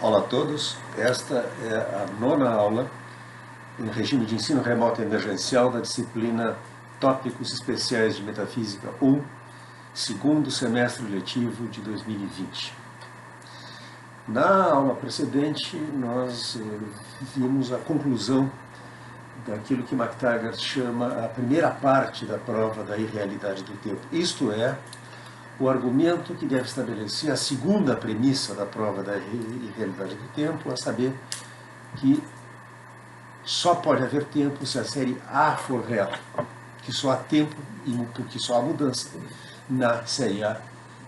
Olá a todos, esta é a 9ª aula em regime de ensino remoto emergencial da disciplina Tópicos Especiais de Metafísica 1, segundo semestre letivo de 2020. Na aula precedente, nós vimos a conclusão daquilo que McTaggart chama a primeira parte da prova da irrealidade do tempo, isto é, o argumento que deve estabelecer a segunda premissa da prova da irrealidade do tempo, a saber que só pode haver tempo se a série A for real, que só há tempo e porque só há mudança na série A,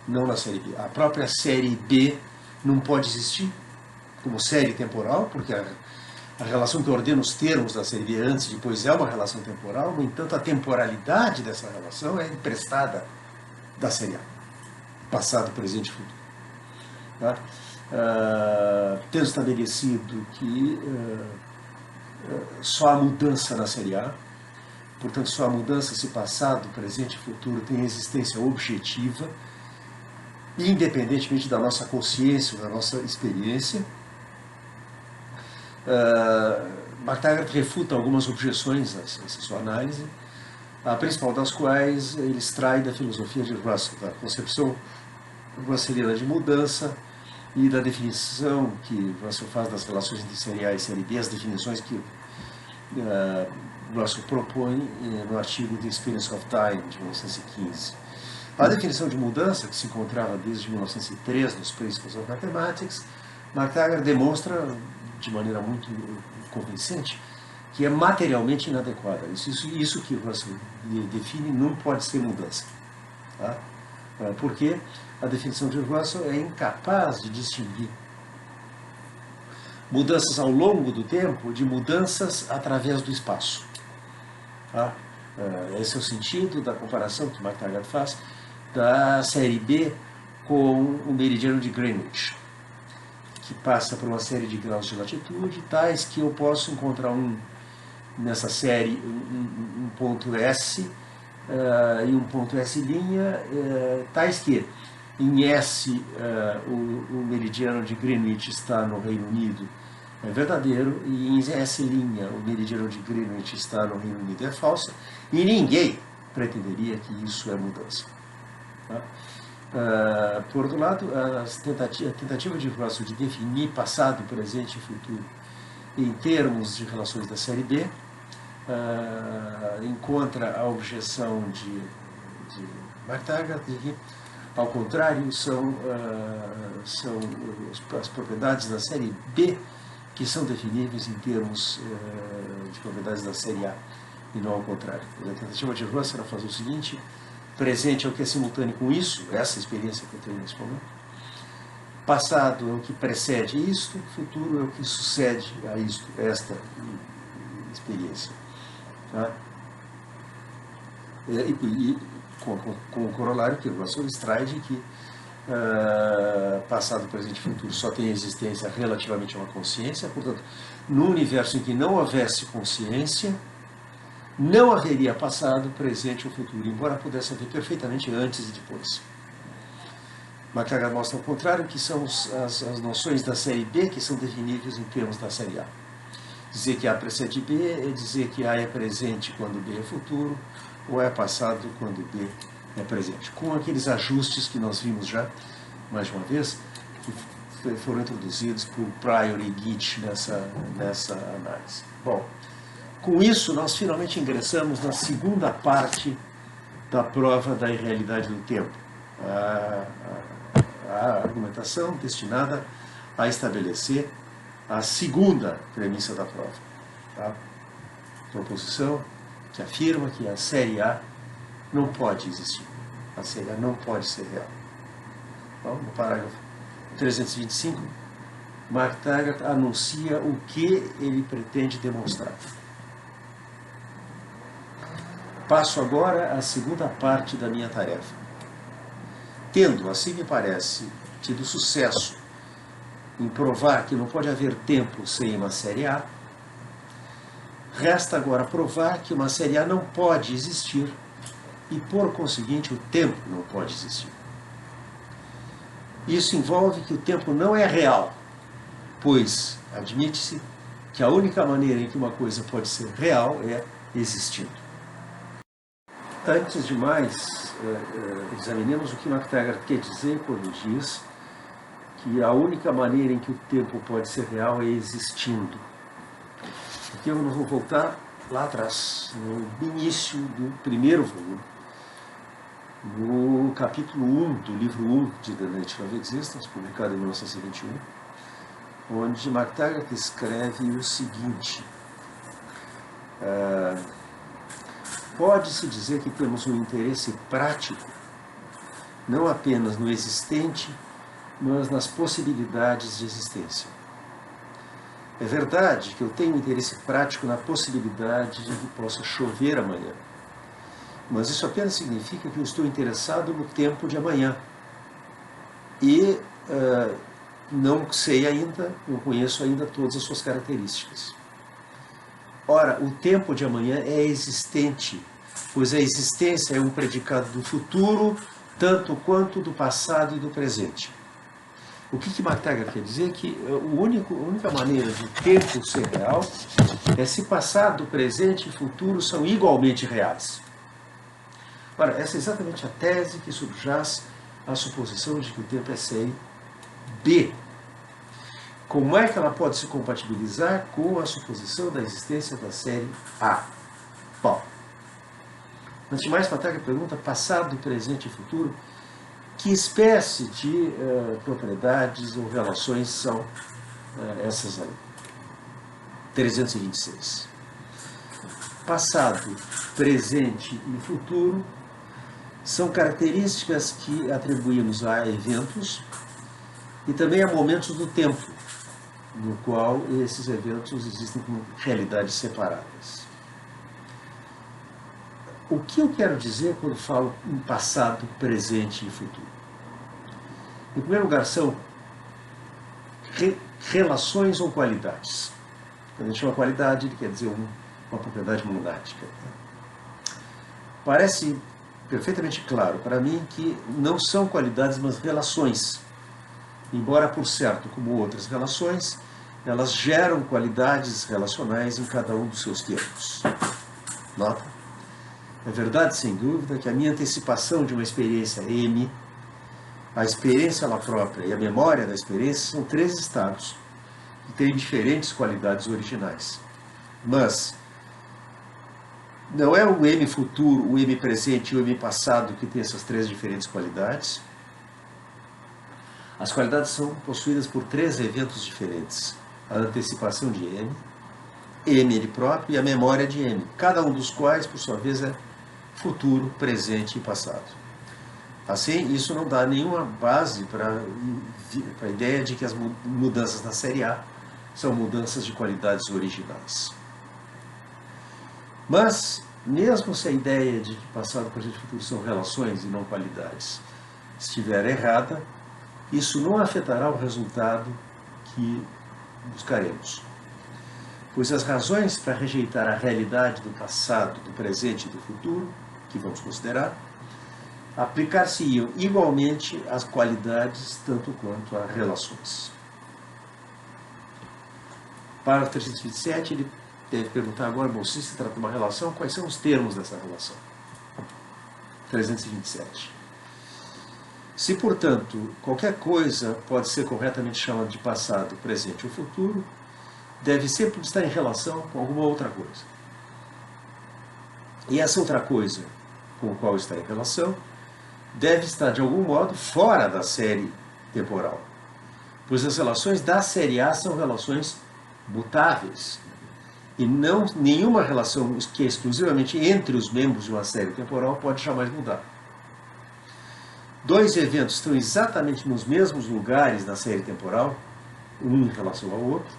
não na série B. A própria série B não pode existir como série temporal, porque a relação que ordena os termos da série B antes e depois é uma relação temporal, no entanto a temporalidade dessa relação é emprestada da série A. Passado, presente e futuro. Tá? Tendo estabelecido que só há mudança na série A, portanto só há mudança se passado, presente e futuro têm existência objetiva, independentemente da nossa consciência, da nossa experiência. McTaggart refuta algumas objeções a essa sua análise, a principal das quais ele extrai da filosofia de Russell, da concepção russeliana de mudança e da definição que Russell faz das relações entre série A e série B, as definições que Russell propõe no artigo The Experience of Time, de 1915. A definição de mudança, que se encontrava desde 1903 nos Principles of Mathematics, McTaggart demonstra de maneira muito convincente que é materialmente inadequada. Isso que Russell define não pode ser mudança. Tá? Porque a definição de Russell é incapaz de distinguir mudanças ao longo do tempo de mudanças através do espaço. Tá? Esse é o sentido da comparação que McTaggart faz da série B com o meridiano de Greenwich, que passa por uma série de graus de latitude, tais que eu posso encontrar nessa série um ponto S e um ponto S', tais que em S o meridiano de Greenwich está no Reino Unido, é verdadeiro, e em S' o meridiano de Greenwich está no Reino Unido, é falsa, e ninguém pretenderia que isso é mudança. Tá? Por outro lado, a tentativa de Russell de definir passado, presente e futuro em termos de relações da série B encontra a objeção de McTaggart de que, ao contrário, são as propriedades da série B que são definíveis em termos de propriedades da série A, e não ao contrário. A tentativa de Russell era fazer o seguinte: presente é o que é simultâneo com isso, essa experiência que eu tenho nesse momento. Passado é o que precede isto, futuro é o que sucede a isto, esta experiência. Tá? E com o corolário que o Russell extrai de que passado, presente e futuro só tem existência relativamente a uma consciência, portanto, no universo em que não houvesse consciência, não haveria passado, presente ou futuro, embora pudesse haver perfeitamente antes e depois. McTaggart mostra ao contrário que são as noções da série B que são definíveis em termos da série A. Dizer que A precede B é dizer que A é presente quando B é futuro, ou é passado quando B é presente. Com aqueles ajustes que nós vimos já, mais uma vez, que foram introduzidos por Pryor e Gitch nessa análise. Bom, com isso nós finalmente ingressamos na segunda parte da prova da irrealidade do tempo. A argumentação destinada a estabelecer a segunda premissa da prova. Tá? Proposição que afirma que a série A não pode existir. A série A não pode ser real. Então, no parágrafo 325, McTaggart anuncia o que ele pretende demonstrar. Passo agora à segunda parte da minha tarefa. Tendo, assim me parece, tido sucesso em provar que não pode haver tempo sem uma série A, resta agora provar que uma série A não pode existir e, por conseguinte, o tempo não pode existir. Isso envolve que o tempo não é real, pois admite-se que a única maneira em que uma coisa pode ser real é existindo. Antes de mais, examinemos o que MacTaggart quer dizer quando diz que a única maneira em que o tempo pode ser real é existindo. Aqui eu vou voltar lá atrás, no início do primeiro volume, no capítulo 1 do livro 1 de The Nature of Existence, publicado em 1921, onde MacTaggart escreve o seguinte: pode-se dizer que temos um interesse prático, não apenas no existente, mas nas possibilidades de existência. É verdade que eu tenho interesse prático na possibilidade de que possa chover amanhã, mas isso apenas significa que eu estou interessado no tempo de amanhã. E não sei ainda, não conheço ainda todas as suas características. Ora, o tempo de amanhã é existente, pois a existência é um predicado do futuro, tanto quanto do passado e do presente. O que MacTaggart quer dizer? Que a única maneira de o tempo ser real é se passado, presente e futuro são igualmente reais. Ora, essa é exatamente a tese que subjaz à suposição de que o tempo é série B. Como é que ela pode se compatibilizar com a suposição da existência da série A? Bom, antes de mais, MacTaggart pergunta: passado, presente e futuro, que espécie de propriedades ou relações são essas aí? 326. Passado, presente e futuro são características que atribuímos a eventos e também a momentos do tempo, no qual esses eventos existem como realidades separadas. O que eu quero dizer quando falo em passado, presente e futuro? Em primeiro lugar, são relações ou qualidades. Quando a gente chama qualidade, ele quer dizer uma propriedade monádica. Parece perfeitamente claro para mim que não são qualidades, mas relações. Embora, por certo, como outras relações, elas geram qualidades relacionais em cada um dos seus termos. Nota? É verdade, sem dúvida, que a minha antecipação de uma experiência M, a experiência ela própria e a memória da experiência são três estados que têm diferentes qualidades originais. Mas não é o M futuro, o M presente e o M passado que tem essas três diferentes qualidades. As qualidades são possuídas por três eventos diferentes: a antecipação de M, M ele próprio e a memória de M, cada um dos quais, por sua vez, é futuro, presente e passado. Assim, isso não dá nenhuma base para a ideia de que as mudanças na série A são mudanças de qualidades originais. Mas, mesmo se a ideia de que passado, presente e futuro são relações e não qualidades estiver errada, isso não afetará o resultado que buscaremos. Pois as razões para rejeitar a realidade do passado, do presente e do futuro, que vamos considerar, aplicar-se-iam igualmente às qualidades, tanto quanto a relações. Para o 327, ele deve perguntar agora: bom, se trata de uma relação, quais são os termos dessa relação? 327. Se, portanto, qualquer coisa pode ser corretamente chamada de passado, presente ou futuro, deve sempre estar em relação com alguma outra coisa. E essa outra coisa com a qual está em relação deve estar, de algum modo, fora da série temporal. Pois as relações da série A são relações mutáveis. E nenhuma relação que é exclusivamente entre os membros de uma série temporal pode jamais mudar. Dois eventos estão exatamente nos mesmos lugares na série temporal, um em relação ao outro,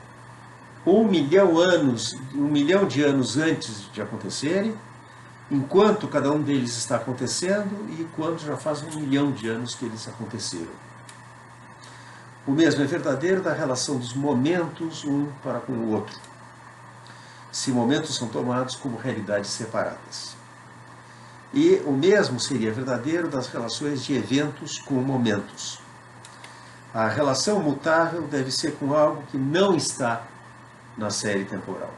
1 milhão de anos antes de acontecerem, enquanto cada um deles está acontecendo e quando já faz 1 milhão de anos que eles aconteceram. O mesmo é verdadeiro da relação dos momentos um para com o outro, se momentos são tomados como realidades separadas. E o mesmo seria verdadeiro das relações de eventos com momentos. A relação mutável deve ser com algo que não está na série temporal.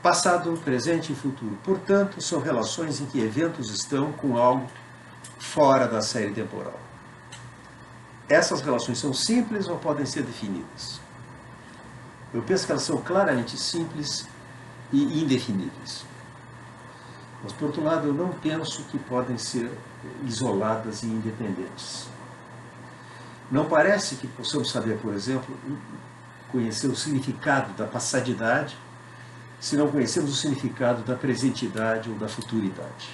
Passado, presente e futuro, portanto, são relações em que eventos estão com algo fora da série temporal. Essas relações são simples ou podem ser definidas? Eu penso que elas são claramente simples e indefiníveis. Mas, por outro lado, eu não penso que podem ser isoladas e independentes. Não parece que possamos saber, por exemplo, conhecer o significado da passadidade se não conhecemos o significado da presentidade ou da futuridade.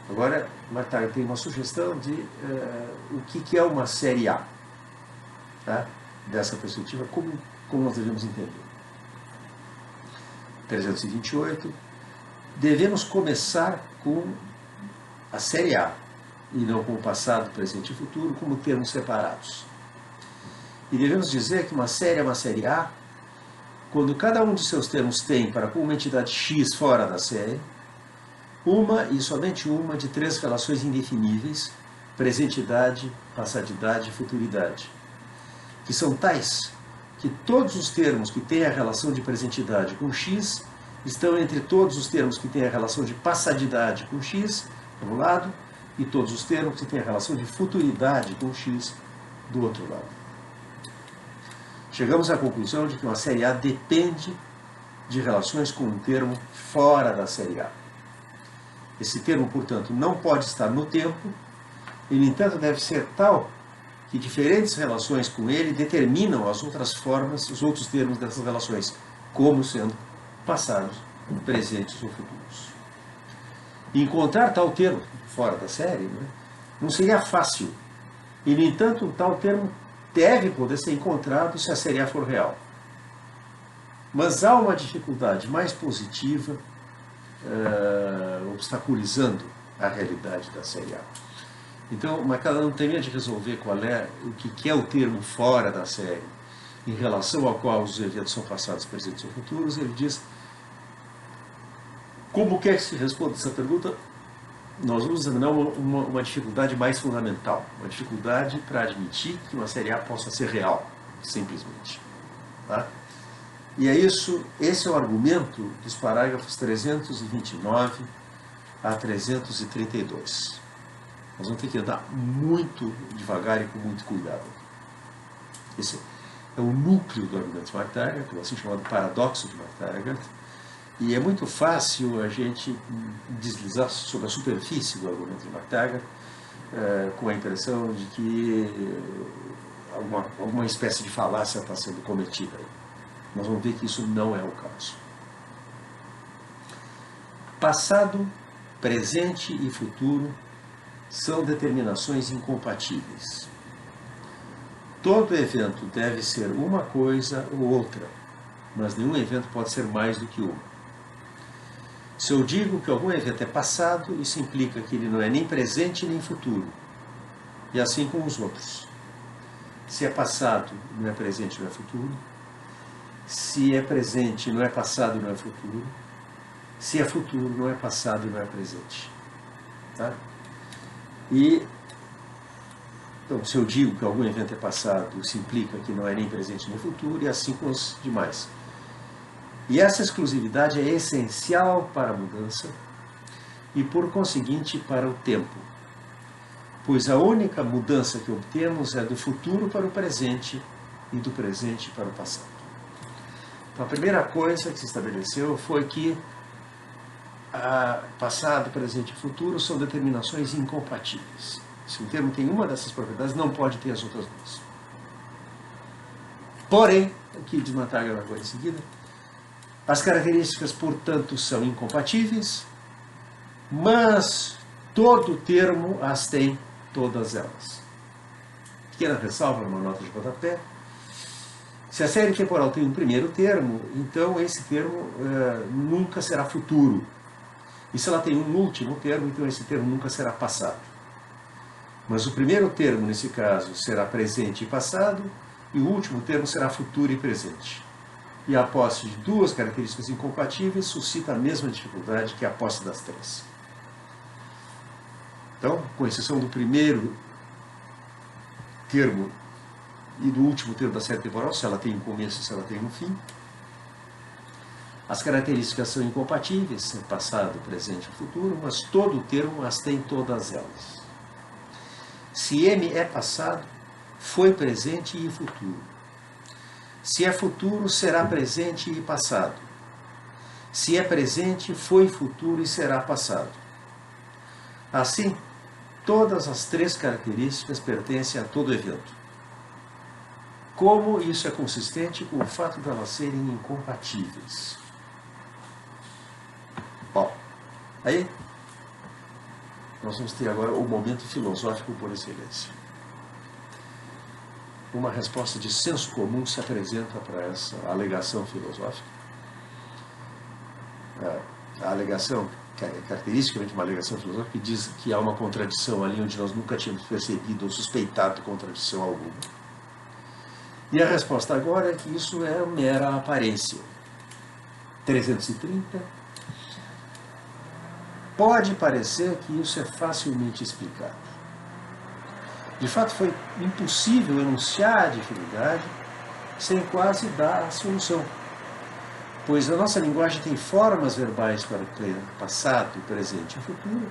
Agora, Marta, eu tenho uma sugestão de o que é uma série A, tá? Dessa perspectiva, como nós devemos entender. 328, devemos começar com a série A, e não com o passado, presente e futuro, como termos separados. E devemos dizer que uma série é uma série A quando cada um de seus termos tem, para com uma entidade X fora da série, uma e somente uma de três relações indefiníveis, presentidade, passadidade e futuridade, que são tais que todos os termos que têm a relação de presentidade com X estão entre todos os termos que têm a relação de passadidade com X, por um lado, e todos os termos que têm a relação de futuridade com X, do outro lado. Chegamos à conclusão de que uma série A depende de relações com um termo fora da série A. Esse termo, portanto, não pode estar no tempo e, no entanto, deve ser tal que diferentes relações com ele determinam as outras formas, os outros termos dessas relações, como sendo passados, presentes ou futuros. Encontrar tal termo fora da série, né, não seria fácil. E, no entanto, tal termo deve poder ser encontrado se a série A for real. Mas há uma dificuldade mais positiva obstaculizando a realidade da série A. Então, Macallan não termina de resolver qual é o que é o termo fora da série, em relação ao qual os eventos são passados, presentes ou futuros. Ele diz: como quer que se responda essa pergunta, nós vamos examinar uma dificuldade mais fundamental, uma dificuldade para admitir que uma série A possa ser real, simplesmente. Tá? E é isso, esse é o argumento dos parágrafos 329 a 332. Nós vamos ter que andar muito devagar e com muito cuidado. Esse é o núcleo do argumento de McTaggart, o assim chamado paradoxo de McTaggart. E é muito fácil a gente deslizar sobre a superfície do argumento de McTaggart, com a impressão de que alguma espécie de falácia está sendo cometida. Nós vamos ver que isso não é o caso. Passado, presente e futuro são determinações incompatíveis. Todo evento deve ser uma coisa ou outra, mas nenhum evento pode ser mais do que uma. Se eu digo que algum evento é passado, isso implica que ele não é nem presente nem futuro, e assim com os outros. Se é passado, não é presente, não é futuro. Se é presente, não é passado, não é futuro. Se é futuro, não é passado, não é presente. Tá? E, então, se eu digo que algum evento é passado, isso implica que não é nem presente nem futuro, e assim com os demais. E essa exclusividade é essencial para a mudança e, por conseguinte, para o tempo. Pois a única mudança que obtemos é do futuro para o presente e do presente para o passado. Então, a primeira coisa que se estabeleceu foi que passado, presente e futuro são determinações incompatíveis. Se um termo tem uma dessas propriedades, não pode ter as outras duas. Porém, o que diz McTaggart agora em seguida, as características, portanto, são incompatíveis, mas todo termo as tem, todas elas. Pequena ressalva, uma nota de rodapé. Se a série temporal tem um primeiro termo, então esse termo nunca será futuro. E se ela tem um último termo, então esse termo nunca será passado. Mas o primeiro termo, nesse caso, será presente e passado, e o último termo será futuro e presente. E a posse de duas características incompatíveis suscita a mesma dificuldade que a posse das três. Então, com exceção do primeiro termo e do último termo da série temporal, se ela tem um começo e se ela tem um fim, as características são incompatíveis, passado, presente e futuro, mas todo o termo as tem todas elas. Se M é passado, foi presente e futuro. Se é futuro, será presente e passado. Se é presente, foi futuro e será passado. Assim, todas as três características pertencem a todo evento. Como isso é consistente com o fato de elas serem incompatíveis? Bom, aí nós vamos ter agora o momento filosófico por excelência. Uma resposta de senso comum se apresenta para essa alegação filosófica. A alegação, caracteristicamente uma alegação filosófica, que diz que há uma contradição ali onde nós nunca tínhamos percebido ou suspeitado contradição alguma. E a resposta agora é que isso é mera aparência. 330. Pode parecer que isso é facilmente explicado. De fato, foi impossível enunciar a dificuldade sem quase dar a solução. Pois a nossa linguagem tem formas verbais para passado, presente e futuro,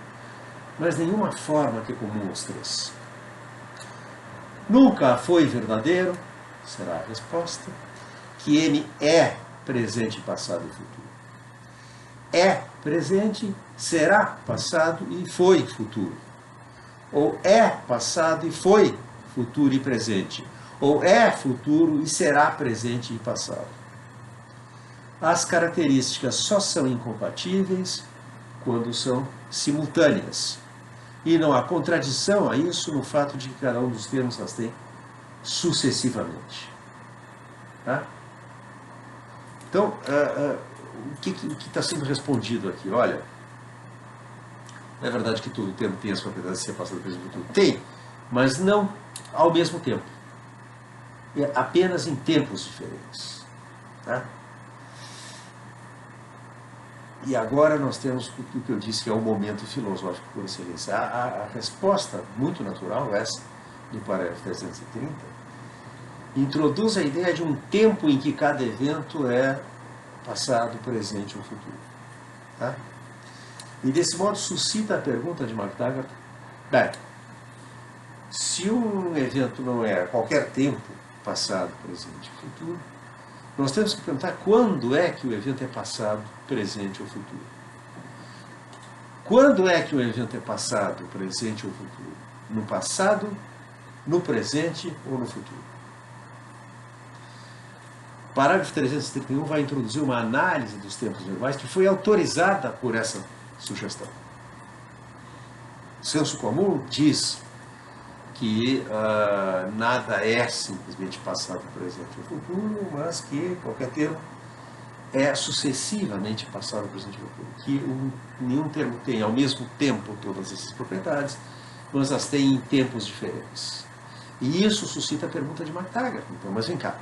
mas nenhuma forma que é comum aos três. Nunca foi verdadeiro, será a resposta, que M é presente, passado e futuro. É presente, será passado e foi futuro. Ou é passado e foi futuro e presente. Ou é futuro e será presente e passado. As características só são incompatíveis quando são simultâneas. E não há contradição a isso no fato de que cada um dos termos as tem sucessivamente. Tá? Então, o que está sendo respondido aqui? Olha, é verdade que todo termo tem as propriedades de ser passado, presente e futuro. Tem, mas não ao mesmo tempo. É apenas em tempos diferentes. Tá? E agora nós temos o que eu disse que é o momento filosófico por excelência. A resposta muito natural, essa do parágrafo 330, introduz a ideia de um tempo em que cada evento é passado, presente ou futuro. Tá? E desse modo suscita a pergunta de MacTaggart: bem, se um evento não é qualquer tempo, passado, presente ou futuro, nós temos que perguntar quando é que o evento é passado, presente ou futuro. Quando é que o evento é passado, presente ou futuro? No passado, no presente ou no futuro? O parágrafo 331 vai introduzir uma análise dos tempos verbais que foi autorizada por essa sugestão. O senso comum diz que nada é simplesmente passado, presente ou futuro, mas que qualquer termo é sucessivamente passado, presente ou futuro. Que nenhum termo tem ao mesmo tempo todas essas propriedades, mas as tem em tempos diferentes. E isso suscita a pergunta de MacTaggart. Então, mas vem cá.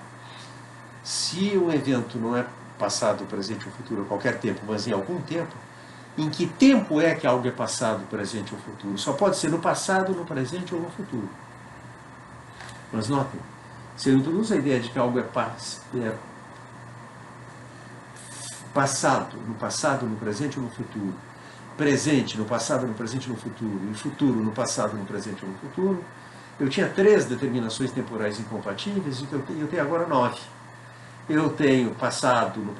Se um evento não é passado, presente ou futuro a qualquer tempo, mas em algum tempo, em que tempo é que algo é passado, presente ou futuro? Só pode ser no passado, no presente ou no futuro. Mas notem, se eu introduzo a ideia de que algo é passado, no presente ou no futuro, presente, no passado, no presente ou no futuro, e futuro, no passado, no presente ou no futuro, eu tinha 3 determinações temporais incompatíveis e eu tenho agora 9. Eu tenho passado, no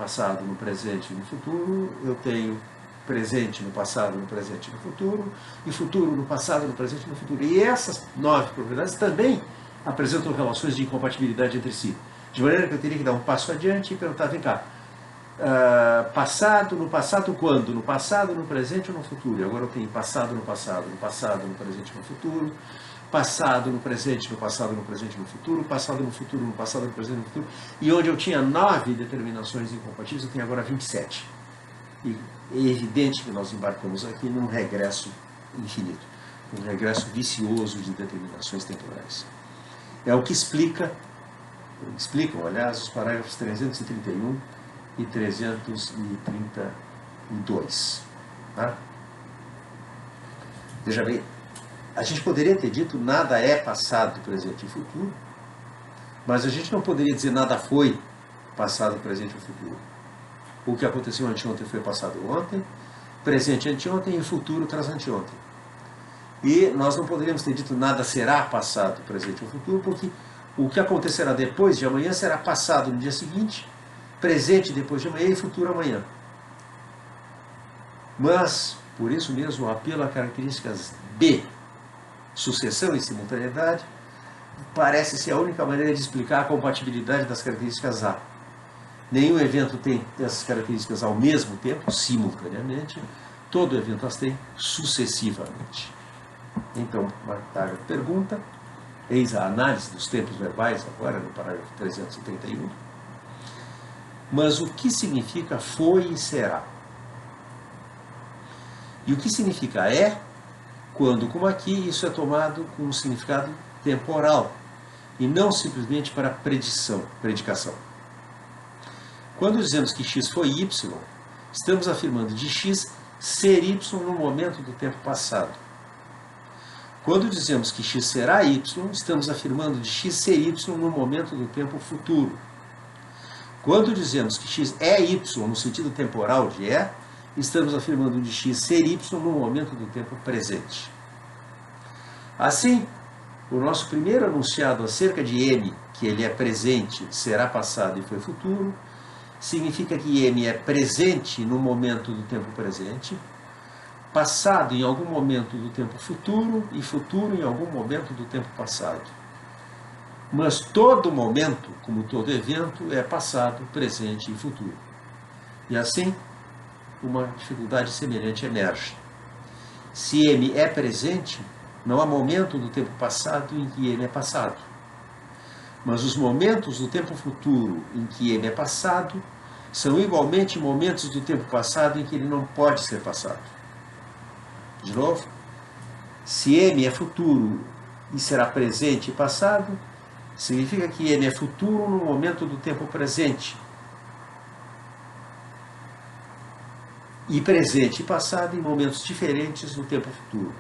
presente e no futuro, eu tenho presente no passado, no presente e no futuro, e futuro no passado, no presente e no futuro. E essas 9 propriedades também apresentam relações de incompatibilidade entre si. De maneira que eu teria que dar um passo adiante e perguntar, vem cá, passado, no passado quando? No passado, no presente ou no futuro? E agora eu tenho passado, no presente e no futuro, passado, no presente, no passado, no presente e no futuro, passado, no futuro, no passado, no presente e no futuro. E onde eu tinha 9 determinações incompatíveis, eu tenho agora 27. E é evidente que nós embarcamos aqui num regresso infinito, um regresso vicioso de determinações temporais. É o que explicam, aliás, os parágrafos 331 e 332. Tá? Veja bem, A gente poderia ter dito nada é passado, presente e futuro, mas a gente não poderia dizer nada foi passado, presente ou futuro. O que aconteceu anteontem foi passado ontem, presente anteontem e futuro traz anteontem. E nós não poderíamos ter dito nada será passado, presente ou futuro, porque o que acontecerá depois de amanhã será passado no dia seguinte, presente depois de amanhã e futuro amanhã. Mas, por isso mesmo, o apelo a características B, sucessão e simultaneidade, parece ser a única maneira de explicar a compatibilidade das características A. Nenhum evento tem essas características ao mesmo tempo, simultaneamente, todo evento as tem sucessivamente. Então, McTaggart pergunta, eis a análise dos tempos verbais, agora no parágrafo 331, mas o que significa foi e será? E o que significa é, quando, como aqui, isso é tomado com um significado temporal, e não simplesmente para predicação. Quando dizemos que x foi y, estamos afirmando de x ser y no momento do tempo passado. Quando dizemos que x será y, estamos afirmando de x ser y no momento do tempo futuro. Quando dizemos que x é y no sentido temporal de é, estamos afirmando de x ser y no momento do tempo presente. Assim, o nosso primeiro enunciado acerca de m, que ele é presente, será passado e foi futuro, significa que m é presente no momento do tempo presente, passado em algum momento do tempo futuro e futuro em algum momento do tempo passado. Mas todo momento, como todo evento, é passado, presente e futuro. E assim, uma dificuldade semelhante emerge. Se m é presente, não há momento do tempo passado em que m é passado. Mas os momentos do tempo futuro em que m é passado são igualmente momentos do tempo passado em que ele não pode ser passado. De novo, se m é futuro e será presente e passado, significa que m é futuro no momento do tempo presente. E presente e passado em momentos diferentes do tempo futuro.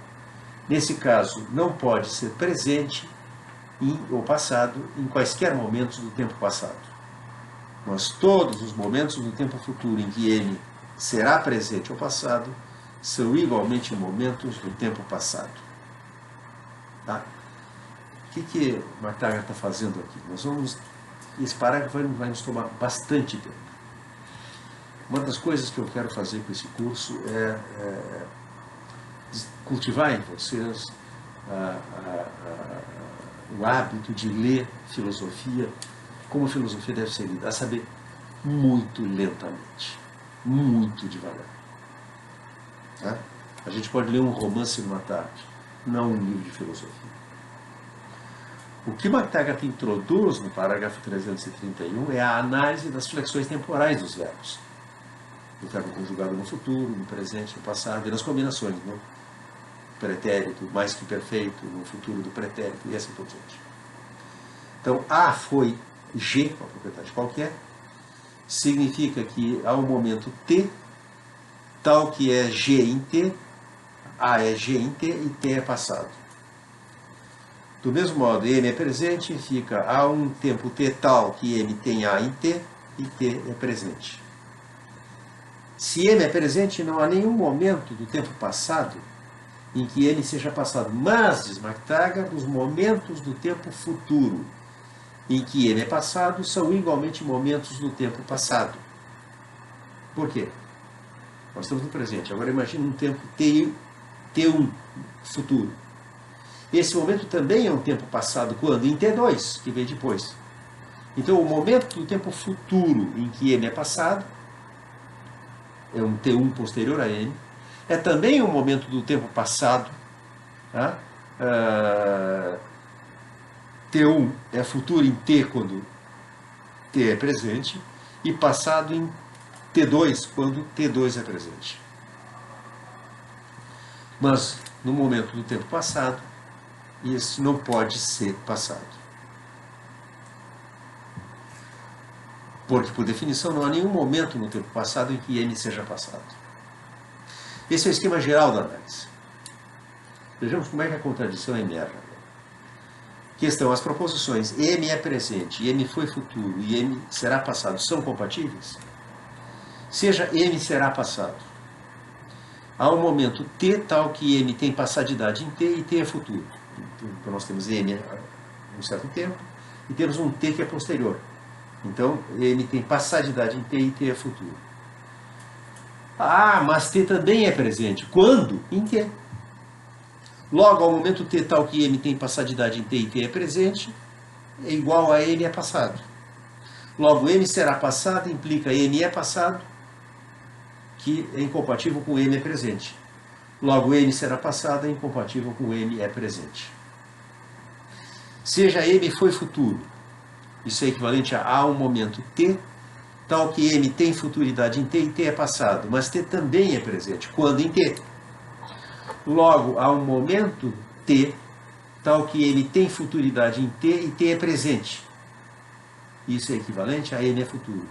Nesse caso, não pode ser presente ou passado em quaisquer momentos do tempo passado. Mas todos os momentos do tempo futuro em que m será presente ou passado são igualmente momentos do tempo passado. Tá? O que McTaggart está fazendo aqui? Esse parágrafo vai nos tomar bastante tempo. Uma das coisas que eu quero fazer com esse curso é cultivar em vocês o hábito de ler filosofia como a filosofia deve ser lida, a saber, muito lentamente, muito devagar. Tá? A gente pode ler um romance numa tarde, não um livro de filosofia. O que McTaggart introduz no parágrafo 331 é a análise das flexões temporais dos verbos. Do verbo conjugado no futuro, no presente, no passado, e nas combinações, no pretérito mais que perfeito, no futuro do pretérito, e assim por diante. Então, A foi G, uma propriedade qualquer, significa que há um momento T, tal que é G em T, A é G em T e T é passado. Do mesmo modo, M é presente, fica há um tempo T tal que M tem A em T e T é presente. Se M é presente, não há nenhum momento do tempo passado em que M seja passado. Mas, diz McTaggart, os momentos do tempo futuro em que M é passado são igualmente momentos do tempo passado. Por quê? Nós estamos no presente. Agora imagine um tempo T1, futuro. Esse momento também é um tempo passado quando? Em T2, que vem depois. Então, o momento do tempo futuro em que M é passado é um T1 posterior a M, é também um momento do tempo passado. Tá? T1 é futuro em T quando T é presente, e passado em T2 quando T2 é presente. Mas, no momento do tempo passado, isso não pode ser passado. Porque, por definição, não há nenhum momento no tempo passado em que M seja passado. Esse é o esquema geral da análise. Vejamos como é que a contradição emerge. Questão: as proposições M é presente, M foi futuro e M será passado são compatíveis? Seja M será passado, há um momento T tal que M tem passadidade em T e T é futuro. Então nós temos M há um certo tempo e temos um T que é posterior. Então M tem passadidade em T e T é futuro. Ah, mas T também é presente. Quando? Em T. Logo, ao momento T tal que M tem passadidade em T e T é presente, é igual a M é passado. Logo, M será passado implica M é passado, que é incompatível com M é presente. Logo, M será passado é incompatível com M é presente. Seja M foi futuro, isso é equivalente a há um momento T, tal que M tem futuridade em T e T é passado, mas T também é presente. Quando? Em T. Logo, há um momento T, tal que M tem futuridade em T e T é presente. Isso é equivalente a M é futuro.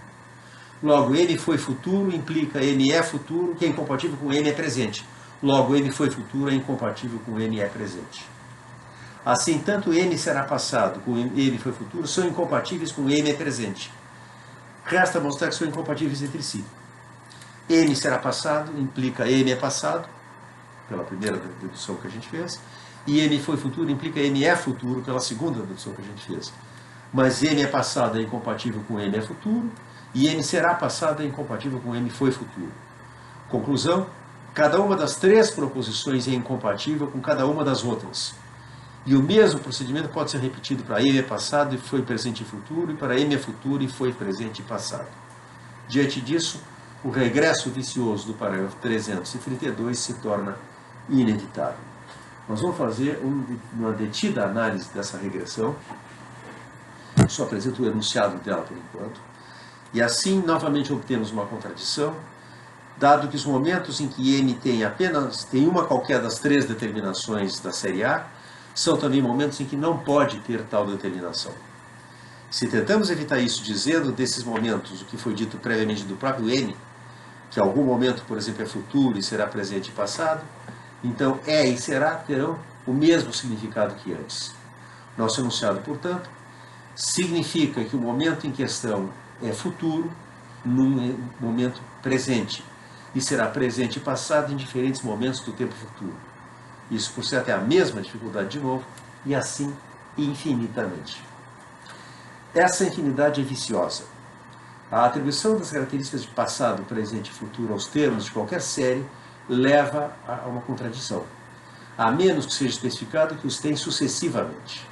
Logo, M foi futuro implica M é futuro, que é incompatível com M é presente. Logo, M foi futuro é incompatível com M é presente. Assim, tanto M será passado como M foi futuro são incompatíveis com M é presente. Resta mostrar que são incompatíveis entre si. M será passado implica M é passado, pela primeira dedução que a gente fez, e M foi futuro implica M é futuro, pela segunda dedução que a gente fez. Mas M é passado é incompatível com M é futuro, e M será passado é incompatível com M foi futuro. Conclusão: cada uma das três proposições é incompatível com cada uma das outras. E o mesmo procedimento pode ser repetido para M é passado e foi presente e futuro, e para M é futuro e foi presente e passado. Diante disso, o regresso vicioso do parágrafo 332 se torna inevitável. Nós vamos fazer uma detida análise dessa regressão. Só apresento o enunciado dela por enquanto. E assim, novamente, obtemos uma contradição, dado que os momentos em que M tem uma qualquer das três determinações da série A, são também momentos em que não pode ter tal determinação. Se tentamos evitar isso dizendo desses momentos o que foi dito previamente do próprio M, que algum momento, por exemplo, é futuro e será presente e passado, então é e será terão o mesmo significado que antes. Nosso enunciado, portanto, significa que o momento em questão é futuro num momento presente e será presente e passado em diferentes momentos do tempo futuro. Isso, por certo, é a mesma dificuldade de novo, e assim infinitamente. Essa infinidade é viciosa. A atribuição das características de passado, presente e futuro aos termos de qualquer série leva a uma contradição, a menos que seja especificado que os tem sucessivamente.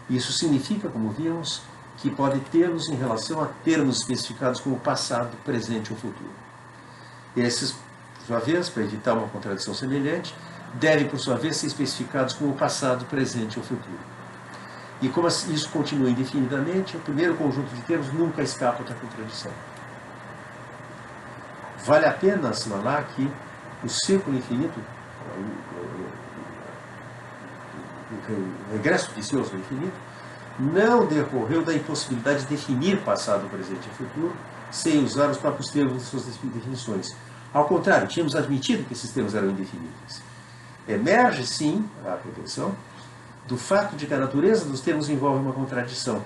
Isso significa, como vimos, que pode tê-los em relação a termos especificados como passado, presente ou futuro. Esses, por sua vez, para evitar uma contradição semelhante, devem, por sua vez, ser especificados como passado, presente ou futuro. E como isso continua indefinidamente, o primeiro conjunto de termos nunca escapa da contradição. Vale a pena assinalar que o círculo infinito, o regresso vicioso ao infinito, não decorreu da impossibilidade de definir passado, presente e futuro sem usar os próprios termos de suas definições. Ao contrário, tínhamos admitido que esses termos eram indefiníveis. Emerge, sim, a proteção do fato de que a natureza dos termos envolve uma contradição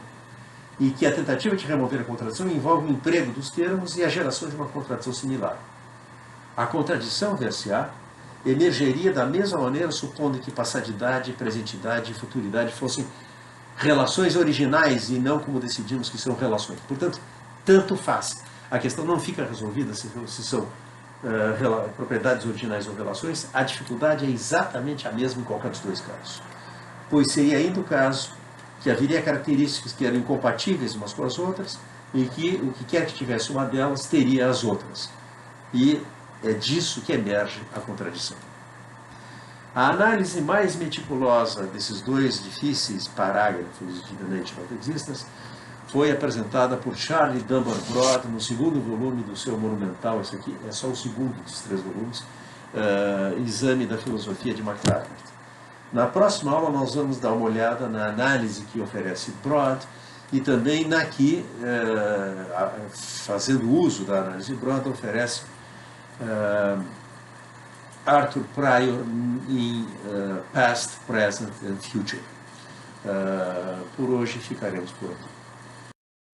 e que a tentativa de remover a contradição envolve o emprego dos termos e a geração de uma contradição similar. A contradição, ver-se-á, emergeria da mesma maneira supondo que passadidade, presentidade e futuridade fossem relações originais e não como decidimos que são relações. Portanto, tanto faz. A questão não fica resolvida se são propriedades originais ou relações, a dificuldade é exatamente a mesma em qualquer dos dois casos. Pois seria ainda o caso que haveria características que eram incompatíveis umas com as outras e que o que quer que tivesse uma delas teria as outras. E é disso que emerge a contradição. A análise mais meticulosa desses dois difíceis parágrafos de The Nature of Existence foi apresentada por Charlie Dunbar Broad no segundo volume do seu monumental, esse aqui é só o segundo dos 3 volumes, Exame da Filosofia de McTaggart. Na próxima aula nós vamos dar uma olhada na análise que oferece Broad e também na que, fazendo uso da análise Broad, oferece Arthur Pryor em Past, Present and Future. Por hoje ficaremos por aqui.